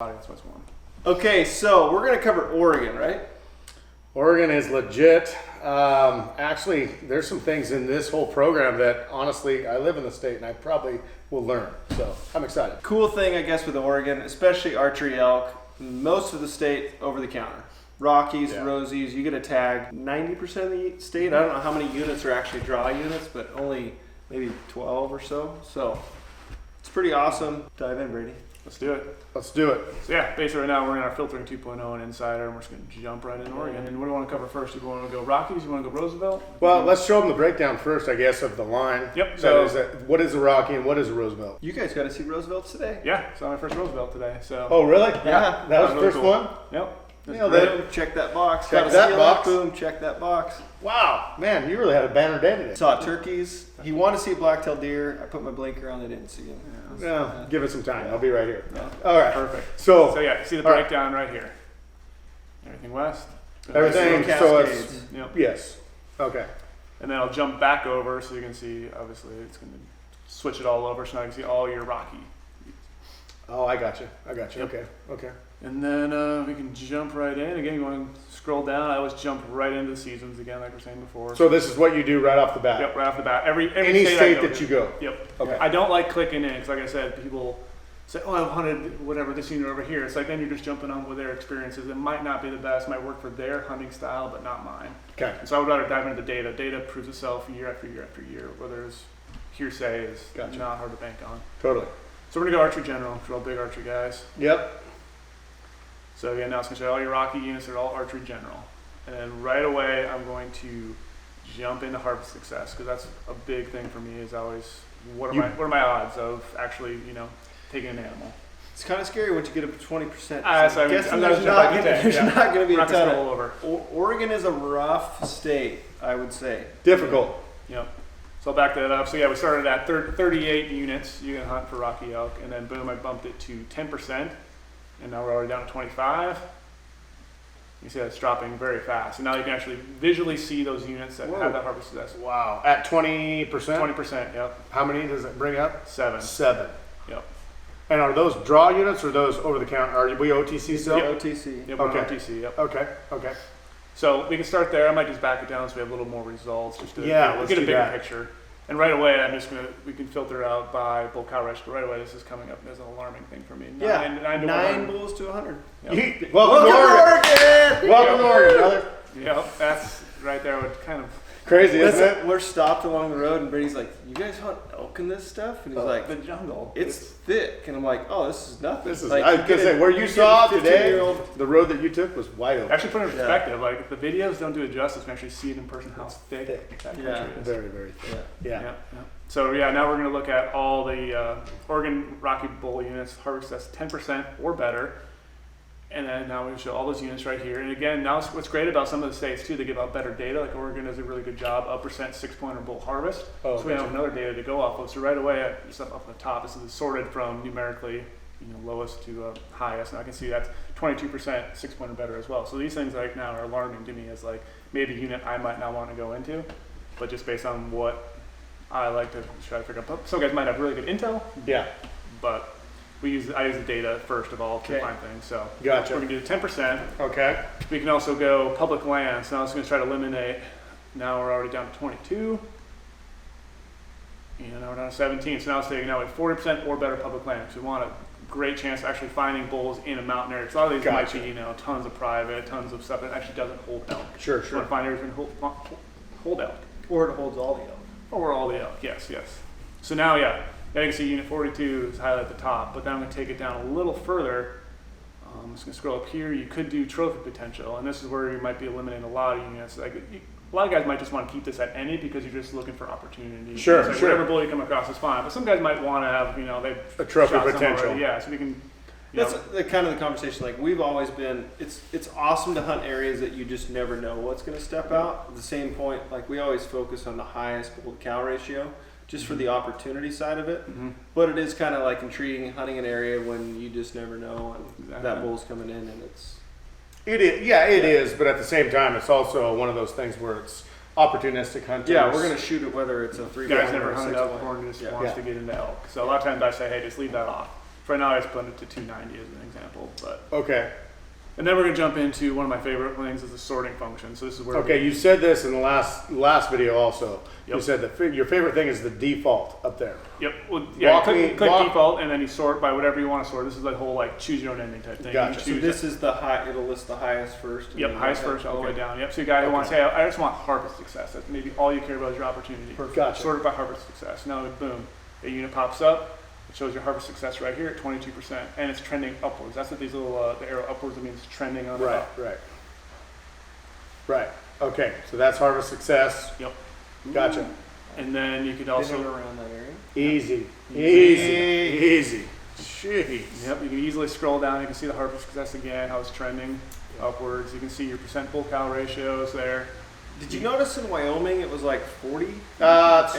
Audience was one. Okay, so we're gonna cover Oregon, right? Oregon is legit. Actually, there's some things in this whole program that honestly, I live in the state and I probably will learn. So I'm excited. Cool thing, I guess, with Oregon, especially archery elk, most of the state over the counter. Rockies, Rosies, you get a tag 90% of the state. I don't know how many units are actually draw units, but only maybe 12 or so. So it's pretty awesome. Dive in, Brady. Let's do it. Let's do it. So yeah, basically right now we're in our filtering 2.0 and Insider, and we're just going to jump right in Oregon. And what do you want to cover first? Do you want to go Rockies? You want to go Roosevelt? Well, let's show them the breakdown first, I guess, of the line. Yep. What is a Rocky and what is a Roosevelt? You guys got to see Roosevelt's today. Yeah, saw my first Roosevelt today. So. Oh, really? Yeah. That was the really first cool. one? Yep. Check that box. Check Gotta that seal box. it. Boom, check that box. Wow. Man, you really had a banner day today. Saw turkeys. He wanted to see a black-tailed deer. I put my blinker on. They didn't see him. Yeah, give it some time. I'll be right here. Yeah. All right. Perfect. So yeah, see the all right. breakdown right here. Everything west. Everything. So it's Cascades. Yep. yes. Okay. And then I'll jump back over so you can see, obviously, it's going to switch it all over so now you can see all your Rocky. Oh, I got you. Yep. Okay. Okay. And then we can jump right in. Again, you want to scroll down. I always jump right into the seasons again, like we were saying before. So this is what you do right off the bat. Yep, right off the bat. Every Any state I go that to. you go. Yep. Okay. I don't like clicking in because, like I said, people say, "Oh, I've hunted whatever this unit over here." It's like then you're just jumping on with their experiences. It might not be the best. Might work for their hunting style, but not mine. Okay. And so I would rather dive into the data. Data proves itself year after year after year. Where there's hearsay is not hard to bank on. Totally. So we're gonna go archery general. We're all big archery guys. Yep. So yeah, now it's gonna show all your Rocky units are all archery general, and then right away I'm going to jump into harvest success because that's a big thing for me. Is always what are my odds of actually taking an animal? It's kind of scary once you get up to 20%. So there's not going to be a ton all over. Oregon is a rough state, I would say. Difficult. Yep. So I'll back that up. So yeah, we started at 38 units you can hunt for Rocky elk, and then boom, I bumped it to 10%, and now we're already down to 25. You see that's dropping very fast, and now you can actually visually see those units that have that harvest success. Wow. At 20%? 20%, yep. How many does it bring up? 7. 7. Yep. And are those draw units or those over the counter? Are we OTC still? Yep. OTC. Yep, Okay. OTC, yep. Okay. Okay. So we can start there. I might just back it down so we have a little more results, just to let's get a do bigger that. picture. And right away, we can filter out by bull cow register. Right away, this is coming up as an alarming thing for me. 9 bulls to 100. Yep. Welcome to Oregon. Welcome to Oregon, brother. Yep, that's right there. Would kind of Crazy, isn't it? We're stopped along the road, and Brady's like, "You guys hunt elk in this stuff?" And he's like, the jungle. "It's thick." And I'm like, "Oh, this is nothing." This is. like, I was gonna say where you saw today. 15-year-old The road that you took was wide open. Actually, put it in perspective. Like the videos don't do it justice. We actually see it in person how thick that country is. Very, very thick. Yeah. So yeah, now we're going to look at all the Oregon Rocky Bull units, harvest that's 10% or better. And then now we show all those units right here. And again, now what's great about some of the states too, they give out better data. Like Oregon does a really good job, up percent 6-pointer bull harvest. So we have another data to go off of. So right away, just up the top, this is sorted from numerically, lowest to highest. And I can see that's 22% 6-pointer better as well. So these things right now are alarming to me as like maybe a unit I might not want to go into, but just based on what I like to try to figure out. Some guys might have really good intel. Yeah. But I use the data first of all to find things. So gotcha. We're gonna do 10%. Okay. We can also go public lands. Now it's gonna try to eliminate. Now we're already down to 22. And now we're down to 17. So now it's taking now 40% or better public lands. We want a great chance of actually finding bulls in a mountain area. So a lot of these might be tons of private, tons of stuff that actually doesn't hold elk. Sure. We want to find areas that hold elk. Or it holds all the elk. Or all the elk, yes. So now, now you can see unit 42 is highlighted at the top, but then I'm going to take it down a little further. I'm just going to scroll up here. You could do trophy potential, and this is where you might be eliminating a lot of units. Like a lot of guys might just want to keep this at any because you're just looking for opportunity. Sure. Whatever bull you come across is fine, but some guys might want to have, they've a trophy shot some potential. already. Yeah, so we can. That's the kind of the conversation. Like we've always been, it's awesome to hunt areas that you just never know what's going to step out. At the same point, like we always focus on the highest bull to cow ratio, just for the opportunity side of it. Mm-hmm. But it is kind of like intriguing hunting an area when you just never know, and that bull's coming in, and it's. It is. Yeah, it is. But at the same time, it's also one of those things where it's opportunistic hunting. Yeah, we're going to shoot it whether it's a 3 guys never hunted elk before and just Yeah. wants to get into elk. So a lot of times I say, hey, just leave that off. For now, I just put it to 290 as an example. But Okay. and then we're gonna jump into one of my favorite things is the sorting function. So this is where Okay, you said this in the last video also. You Yep. said that your favorite thing is the default up there. Yep. Well, yeah. Walk me- Click walk- default, and then you sort by whatever you want to sort. This is the whole like choose your own ending type thing. Gotcha. You So choose this is the high. It'll list the highest first. and Yep, then highest go first ahead. all the way Okay. down. Yep. So you guy who Okay. wants, hey, I just want harvest success. That's maybe all you care about is your opportunity. Gotcha. Sort it by harvest success. Now, boom, a unit pops up. It shows your harvest success right here at 22%, and it's trending upwards. That's what these little the arrow upwards means trending on Right, up. right. Okay, so that's harvest success. Yep. Gotcha. And then you could Didn't also go around that area. Easy. Jeez. Yep, you can easily scroll down. You can see the harvest success again, how it's trending upwards. You can see your percent bull cow ratios there. Did you notice in Wyoming it was like 40 It's a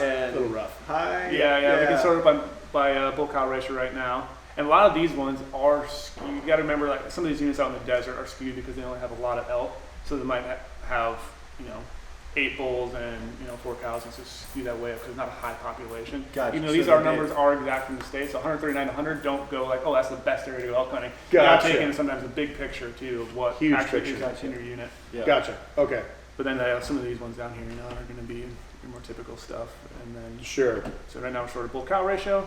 and little rough. high? Yeah, we can sort it by bull cow ratio right now. And a lot of these ones are skewed. You got to remember, like some of these units out in the desert are skewed because they only have a lot of elk, so they might have 8 bulls and 4 cows, and so skew that way up because it's not a high population. Gotcha. Even though So these they are did. numbers are exact from the state, so 139 to 100 don't go like, oh, that's the best area to go elk hunting. Gotcha. You're taking sometimes a big picture too of what Huge actually picture. is in your unit. Yeah. Gotcha. Okay. But then some of these ones down here, are going to be your more typical stuff. And then Sure. so right now we're sort of bull cow ratio. You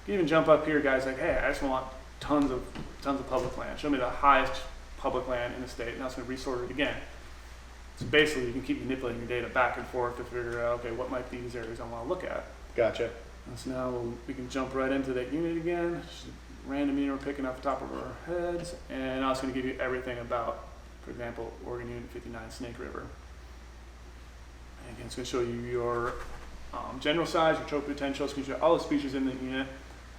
can even jump up here, guys. Like, hey, I just want tons of public land. Show me the highest public land in the state. Now it's going to resort it again. So basically, you can keep manipulating your data back and forth to figure out, okay, what might be these areas I want to look at. Gotcha. And so now we can jump right into that unit again. Just a random unit we're picking off the top of our heads, and now it's going to give you everything about, for example, Oregon Unit 59 Snake River. And again, it's going to show you your general size, your trophy potential. It's going to show all the species in the unit.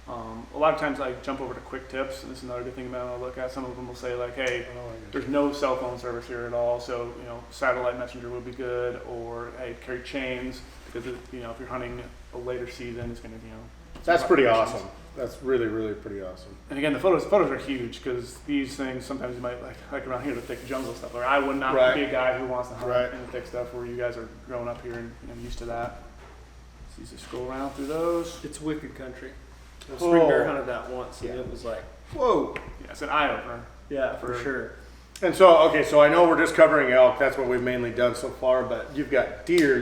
A lot of times I jump over to quick tips, and this is another good thing about it. I look at. Some of them will say like, hey, there's no cell phone service here at all, so satellite messenger would be good, or hey, carry chains because if you're hunting a later season, it's going to That's pretty awesome. That's really, really pretty awesome. And again, the photos are huge because these things sometimes you might like around here the thick jungle stuff. Where I would not Right. be a guy who wants to hunt Right. in the thick stuff where you guys are growing up here and used to that. So you just scroll around through those. It's wicked country. Spring bear hunted that once, and Yeah. it was like, whoa. Yeah, it's an eye opener. Yeah, for For- sure. And so, okay, so I know we're just covering elk. That's what we've mainly done so far, but you've got deer,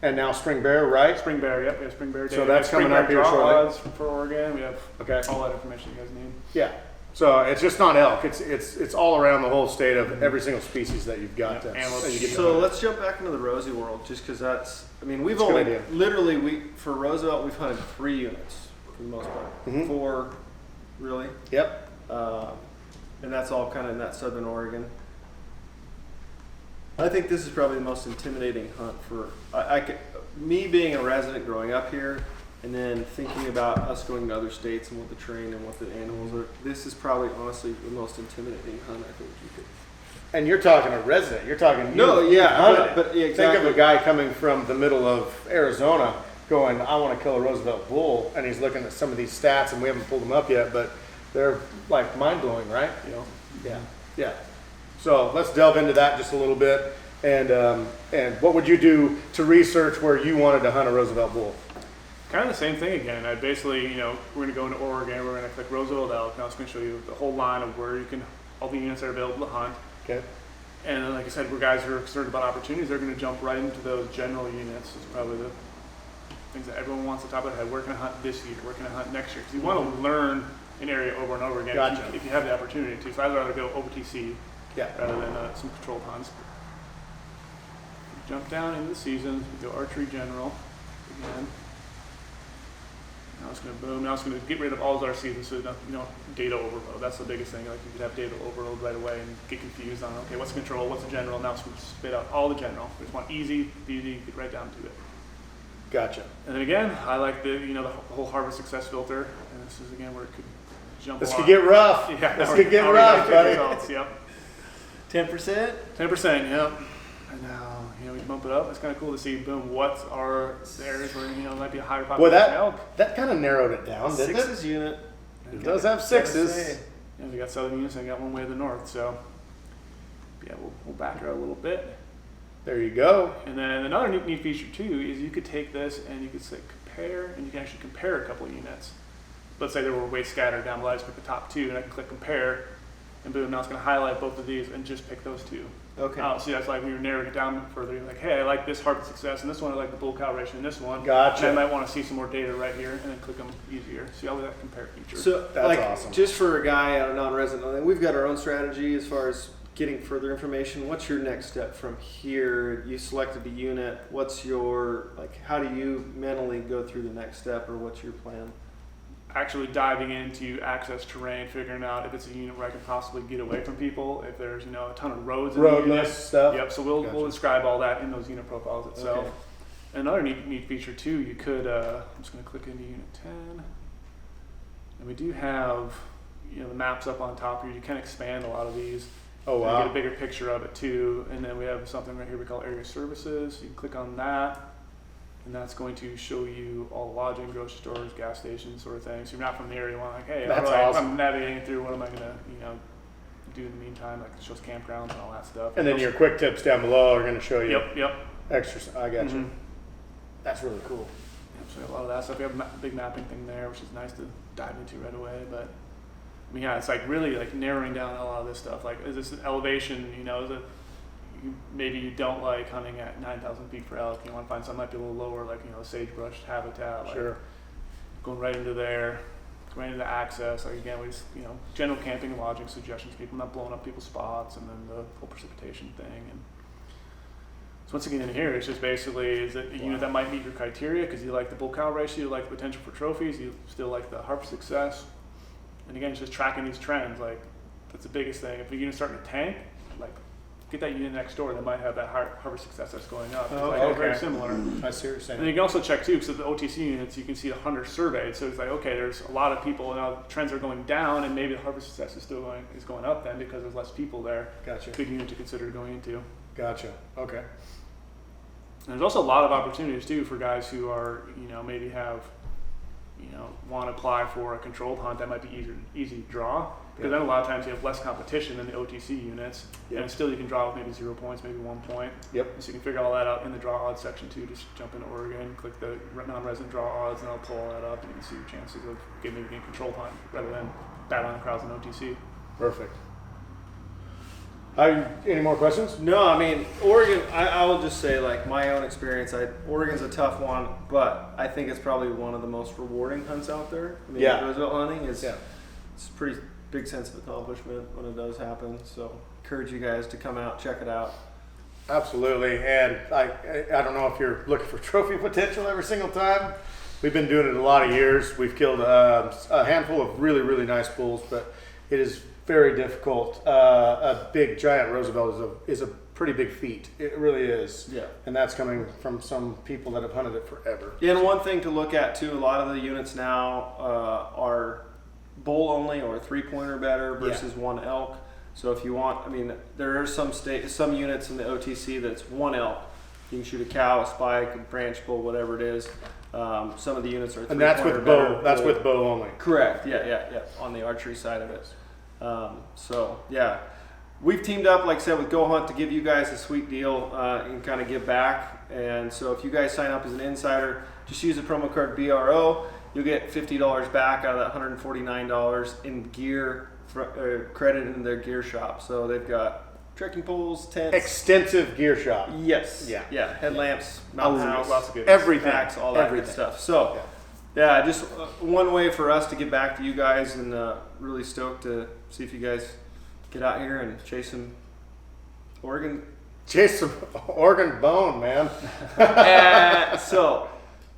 and now spring bear, right? Spring bear, yep, we have spring bear day. So We have that's spring coming up bear here draw shortly. odds for Oregon. We have Okay. all that information you guys need. Yeah. So it's just not elk. It's all around the whole state of every single species that you've got. Yeah, to, antelope. that you get to So hunt. let's jump back into the Rosie world, just because that's. I mean, we've That's a good only idea. literally for Roosevelt we've hunted 3 units for the most part. Mhm. 4, really, Yep. and that's all kind of in that southern Oregon. I think this is probably the most intimidating hunt for me being a resident growing up here, and then thinking about us going to other states and what the terrain and what the animals are. This is probably honestly the most intimidating hunt I think you could. And you're talking a resident. You're talking No, you yeah, hunted it. but yeah, Think of exactly. a guy coming from the middle of Arizona going, I want to kill a Roosevelt bull, and he's looking at some of these stats, and we haven't pulled them up yet, but they're like mind-blowing, right? Yeah. So let's delve into that just a little bit. And what would you do to research where you wanted to hunt a Roosevelt bull? Kind of the same thing again. I basically, we're going to go into Oregon. We're going to click Roosevelt elk. Now it's going to show you the whole line of where you can, all the units that are available to hunt. Okay. And then, like I said, we're guys who are concerned about opportunities. They're going to jump right into those general units. It's probably the things that everyone wants to top of their head. Where can I hunt this year? Where can I hunt next year? Because you want to learn an area over and over again Gotcha. if you have the opportunity to. So I'd rather go OTC Yeah. rather than some controlled hunts. Jump down into the seasons. We go archery general again. Now it's going to boom. Now it's going to get rid of all of our seasons so that data overload. That's the biggest thing. Like you could have data overload right away and get confused on okay, what's control, what's the general. Now it's going to spit out all the general. We just want easy, get right down to it. Gotcha. And then again, I like the the whole harvest success filter. And this is again where it could jump. This a could lot. get rough. Yeah, This now could we're- get now we're rough, getting buddy. results, Yep. 10%. 10%, yep. And now, we bump it up. It's kind of cool to see, boom, what are the areas where, might be a higher Boy, population of elk. that kind of narrowed it down, didn't it? 6's unit. It does have 6s. Yeah, we got southern units and got one way to the north, so yeah, we'll back her out a little bit. There you go. And then another neat feature too is you could take this and you could say compare, and you can actually compare a couple units. let's say they were way scattered down below, I just pick the top 2 and I can click compare, and boom, now it's going to highlight both of these and just pick those 2. Okay. See, that's like we were narrowing it down further. You're like, hey, I like this harvest success, and this one I like the bull cow ratio, and this one. Gotcha. And I might want to see some more data right here, and then click them easier. See all that compare feature. So, That's like, awesome. just for a guy, a non-resident, we've got our own strategy as far as getting further information. What's your next step from here? You selected a unit. What's your, like, how do you mentally go through the next step, or what's your plan? Actually diving into access terrain, figuring out if it's a unit where I can possibly get away from people, if there's a ton of roads in the unit. Roadless stuff. Yep. So we'll describe all that in those unit profiles itself. Okay. Another neat feature too, you could I'm just going to click into unit 10, and we do have the maps up on top here. You can expand a lot of these. Oh You wow. get a bigger picture of it too, and then we have something right here we call area services. You can click on that, and that's going to show you all the lodging, grocery stores, gas stations, sort of thing. So you're not from the area, you want like, hey, That's how do awesome. I'm navigating through. What am I gonna do in the meantime? Like it shows campgrounds and all that stuff. And then your quick tips down below are going to show you Yep. extra. I got you. Mhm. That's really cool. Yep, so a lot of that stuff. We have a big mapping thing there, which is nice to dive into right away. But I mean, yeah, it's like really like narrowing down a lot of this stuff. Like, is this an elevation? Is it maybe you don't like hunting at 9,000 feet for elk. You want to find something that might be a little lower, like sagebrush habitat. Like Sure. Going right into there, going into access. Like again, we just general camping and lodging suggestions. People not blowing up people's spots, and then the full precipitation thing. And so once again in here, it's just basically is it a unit that might meet your criteria because you like the bull cow ratio, you like the potential for trophies, you still like the harvest success. And again, it's just tracking these trends. Like that's the biggest thing. If a unit's starting to tank, like get that unit next door that might have that harvest success that's going up. It's they're very similar. I see what you're saying. And you can also check too, because of the OTC units, you can see the 100 surveyed. So it's like, okay, there's a lot of people now. Trends are going down, and maybe the harvest success is still going up then because there's less people there. Gotcha. Good unit to consider going into. Gotcha. Okay. And there's also a lot of opportunities too for guys who are maybe have want to apply for a controlled hunt that might be easy to draw. Because then a lot of times you have less competition than the OTC units, and still you can draw with maybe 0 points, maybe 1 point. Yep. So you can figure all that out in the draw odds section too. Just jump into Oregon, click the non-resident draw odds, and I'll pull all that up, and you can see your chances of getting a controlled hunt rather than battling crowds in OTC. Perfect. Any more questions? No, I mean, Oregon, I will just say, like, my own experience, Oregon's a tough one, but I think it's probably one of the most rewarding hunts out there. I mean, Yeah. Roosevelt hunting is Yeah. it's a pretty big sense of accomplishment when it does happen. So, encourage you guys to come out, check it out. Absolutely. And I don't know if you're looking for trophy potential every single time. We've been doing it a lot of years. We've killed a handful of really, really nice bulls, but it is very difficult. A big giant Roosevelt is a pretty big feat. It really is. Yeah. And that's coming from some people that have hunted it forever. Yeah, and one thing to look at too, a lot of the units now are bull only or 3-point or better versus one elk. So if you want, I mean, there are some units in the OTC that's one elk. You can shoot a cow, a spike, a branch bull, whatever it is. Some of the units are 3-point And that's or with better. bow. That's with bow only. Correct. Yeah. On the archery side of it. So yeah, we've teamed up, like I said, with GoHunt to give you guys a sweet deal and kind of give back. And so if you guys sign up as an insider, just use the promo code BRO. You'll get $50 back out of that $149 in gear credit in their gear shop. So they've got trekking poles, tents, Extensive gear shop. yes, Yeah. headlamps, mountain house, lots of good Everything. packs, all that Everything. good stuff. So. Yeah, just one way for us to get back to you guys, and really stoked to see if you guys get out here and chase some Oregon. Chase some Oregon bone, man. So,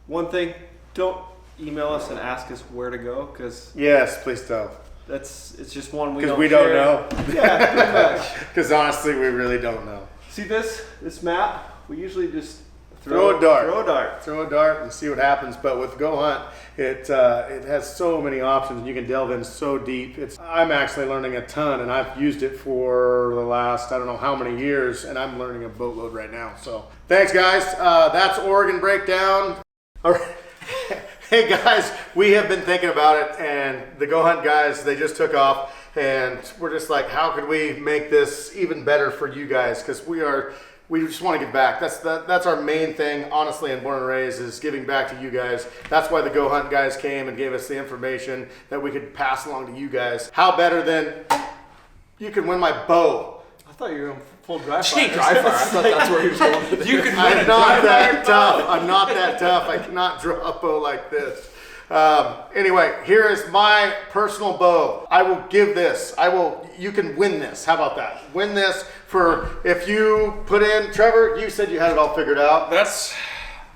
one thing, don't email us and ask us where to go, because Yes, please don't. it's just one we Because don't we don't share. know. Yeah, pretty much. Because honestly, we really don't know. See this map? We usually just Throw a dart. Throw a dart. Throw a dart and see what happens. But with GoHunt, it has so many options, and you can delve in so deep. I'm actually learning a ton, and I've used it for the last I don't know how many years, and I'm learning a boatload right now. So thanks, guys. That's Oregon Breakdown. All right. Hey guys, we have been thinking about it, and the GoHunt guys, they just took off, and we're just like, how could we make this even better for you guys? Because we are we just want to give back. That's our main thing, honestly, in Born and Raised, is giving back to you guys. That's why the GoHunt guys came and gave us the information that we could pass along to you guys. How better than you can win my bow? I thought you were going full dry fire. Gee, dry fire. I thought that's where he was going with it. You can win I'm a not dry that tough. I'm not that tough. I cannot draw a bow like this. Anyway, here is my personal bow. I will give this. You can win this. How about that? Win this for, if you put in, Trevor, you said you had it all figured out. That's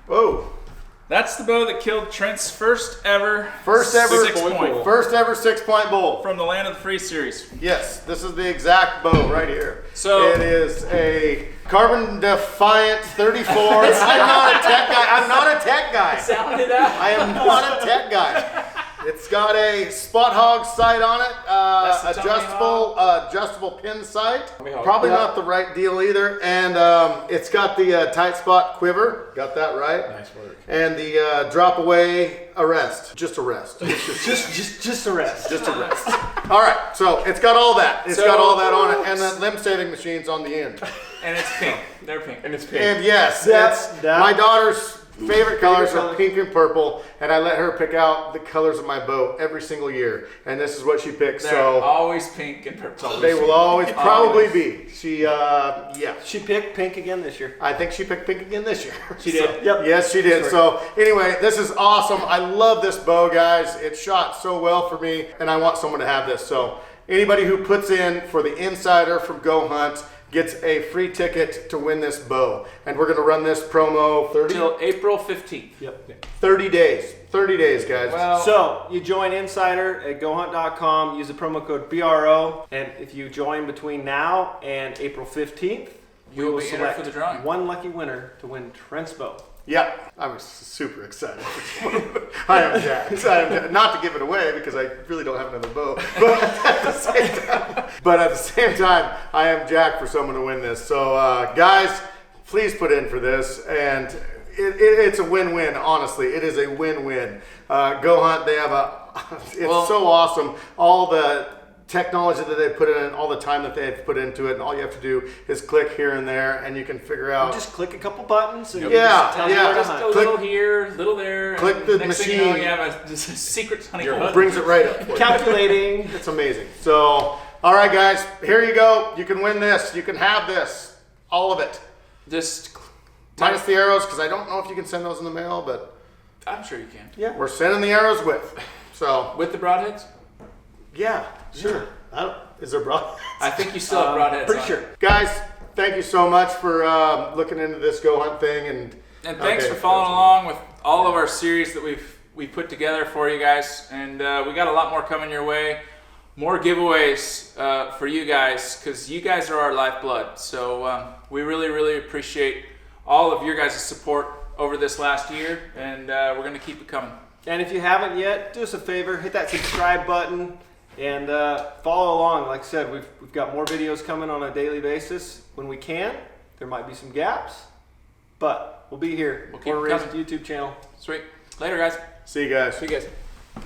the bow that killed Trent's first ever 6-point First ever 6-point bull. from the Land of the Free series. Yes, this is the exact bow right here. So- it is a Carbon Defiant 34. I'm not a tech guy. I'm not a tech guy. Sound it out. I am not a tech guy. It's got a spot hog sight on it, That's the adjustable pin sight. Tommy hog. Probably not the right deal either. And it's got the tight spot quiver. Got that right. Nice work. And the drop away arrest. Just arrest. Just a rest. Just arrest. All right. So it's got all that. It's got all that on it, and the limb saving machine's on the end. And it's pink. They're pink. And it's pink. And yes, my daughter's favorite colors are pink and purple, and I let her pick out the colors of my bow every single year, and this is what she picks. They're So always pink and purple. they will always probably be. She, yeah. She picked pink again this year. I think she picked pink again this year. She did. So, Yep. Yes, she did. So anyway, this is awesome. I love this bow, guys. It shot so well for me, and I want someone to have this. So anybody who puts in for the Insider from GoHunt gets a free ticket to win this bow. And we're going to run this promo 30 Till April 15th. Yep. 30 days. 30 days, guys. Well, So you join Insider at GoHunt.com, use the promo code BRO, and if you join between now and April 15th, we You'll will be entered select for the drawing. one lucky winner to win Trent's bow. Yeah, I'm super excited. I am jacked. Not to give it away because I really don't have another bow. But at the same time, I am jacked for someone to win this. So guys, please put in for this. And it's a win-win, honestly. It is a win-win. GoHunt, they have so awesome. All the technology that they put in, all the time that they've put into it, and all you have to do is click here and there, and you can figure out. Just click a couple buttons and Yeah, it just tells you yeah. where to just hunt. a little here, little there. Click and the next thing you know, machine. you have a secret honey You're hole. hunting. brings it right up for you. Calculating. It's amazing. So, all right, guys, here you go. You can win this. You can have this. All of it. Just, Minus the arrows, because I don't know if you can send those in the mail, but I'm sure you can. Yeah. we're sending the arrows with. So, With the broadheads? yeah, sure. Is there broad? I think you still have broadheads. Pretty on. sure. Guys, thank you so much for looking into this GoHunt thing. And thanks Okay. for following along with all of our series that we've put together for you guys. And we got a lot more coming your way. More giveaways for you guys, because you guys are our lifeblood. So we really, really appreciate all of your guys' support over this last year, and we're going to keep it coming. And if you haven't yet, do us a favor, hit that subscribe button and follow along. Like I said, we've got more videos coming on a daily basis when we can. There might be some gaps, but we'll be here. We'll keep Born it Raised coming. YouTube channel. Sweet. Later, guys. See you guys. See you guys.